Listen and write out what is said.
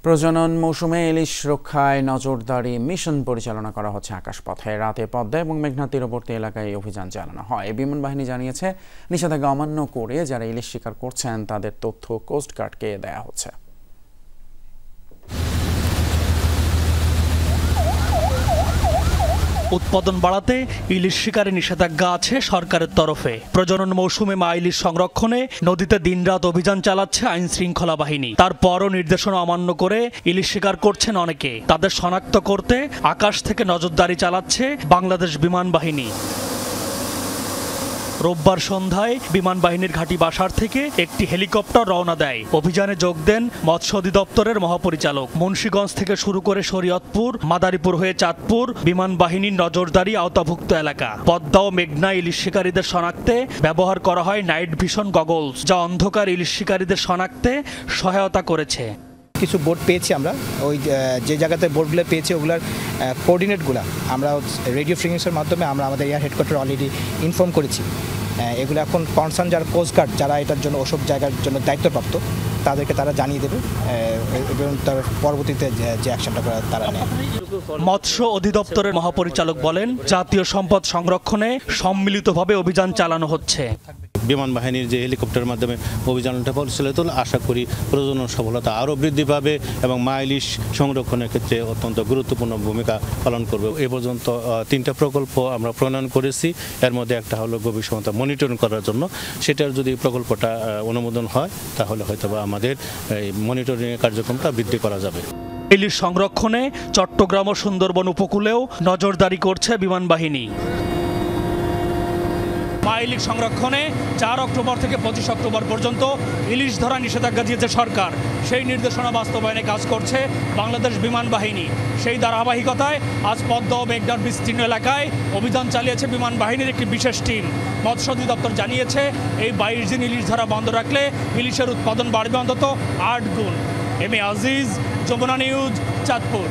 প্রজনন মৌসুমে ইলিশ রক্ষায় নজরদারি মিশন পরিচালনা করা হচ্ছে আকাশপথে। রাতে পদ্মা এবং মেঘনা তীরবর্তী এলাকায় এই অভিযান চালানো হয়। বিমান বাহিনী জানিয়েছে, নিষেধাজ্ঞা অমান্য করে যারা ইলিশ শিকার করছেন তাদের তথ্য কোস্টগার্ডকে দেয়া হচ্ছে। উৎপাদন বাড়াতে ইলিশ শিকারে নিষেধাজ্ঞা আছে সরকারের তরফে। প্রজনন মৌসুমে মা ইলিশ সংরক্ষণে নদীতে দিনরাত অভিযান চালাচ্ছে আইন শৃঙ্খলা বাহিনী। তারপরও নির্দেশনা অমান্য করে ইলিশ শিকার করছেন অনেকে। তাদের শনাক্ত করতে আকাশ থেকে নজরদারি চালাচ্ছে বাংলাদেশ বিমান বাহিনী। রোববার সন্ধ্যায় বিমান বাহিনীর ঘাঁটি বাসার থেকে একটি হেলিকপ্টার রওনা দেয়। অভিযানে যোগ দেন মৎস্য অধিদপ্তরের মহাপরিচালক। মুন্সিগঞ্জ থেকে শুরু করে শরীয়তপুর, মাদারীপুর হয়ে চাঁদপুর বিমান বাহিনীর নজরদারি আওতাভুক্ত এলাকা। পদ্মা ও মেঘনা ইলিশ শিকারীদের শনাক্তে ব্যবহার করা হয় নাইট ভিশন গগলস, যা অন্ধকার ইলিশ শিকারীদের শনাক্তে সহায়তা করেছে। কিছু বোর্ড পেয়েছি আমরা, ওই যে জায়গাতে বোর্ডগুলো পেয়েছি ওগুলোর কোঅর্ডিনেটগুলো আমরা রেডিও ফ্রিকোয়েন্সির মাধ্যমে আমরা আমাদের এয়ার হেডকোয়ার্টার অলরেডি ইনফর্ম করেছি। এগুলো এখন কনসার্ন যারা কোস্টগার্ড, যারা এটার জন্য ওসব জায়গার জন্য দায়িত্বপ্রাপ্ত, তাদেরকে তারা জানিয়ে দেবে এবং তার পরবর্তীতে যে অ্যাকশনটা করে তারা নেয়। মৎস্য অধিদপ্তরের মহাপরিচালক বলেন, জাতীয় সম্পদ সংরক্ষণে সম্মিলিতভাবে অভিযান চালানো হচ্ছে। বিমান বাহিনীর যে হেলিকপ্টারের মাধ্যমে অভিযানটা পরিচালিত হল, আশা করি প্রজনন সফলতা আরও বৃদ্ধি পাবে এবং মা ইলিশ সংরক্ষণের ক্ষেত্রে অত্যন্ত গুরুত্বপূর্ণ ভূমিকা পালন করবে। এ পর্যন্ত 3টা প্রকল্প আমরা প্রণয়ন করেছি। এর মধ্যে একটা হলো গভীর সমতা মনিটরিং করার জন্য। সেটার যদি প্রকল্পটা অনুমোদন হয় তাহলে হয়তো আমাদের এই মনিটরিংয়ের কার্যক্রমটা বৃদ্ধি করা যাবে। ইলিশ সংরক্ষণে চট্টগ্রাম ও সুন্দরবন উপকূলেও নজরদারি করছে বিমান বাহিনী। মা ইলিশ সংরক্ষণে 4 অক্টোবর থেকে 25 অক্টোবর পর্যন্ত ইলিশ ধরা নিষেধাজ্ঞা দিয়েছে সরকার। সেই নির্দেশনা বাস্তবায়নে কাজ করছে বাংলাদেশ বিমান বাহিনী। সেই ধারাবাহিকতায় আজ পদ্মা ও মেঘনার বিস্তীর্ণ এলাকায় অভিযান চালিয়েছে বিমান বাহিনীর একটি বিশেষ টিম। মৎস্য অধিদপ্তর জানিয়েছে, এই 22 দিন ইলিশ ধরা বন্ধ রাখলে ইলিশের উৎপাদন বাড়বে অন্তত 8 গুণ। M A Aziz, Jamuna news, Chandpur.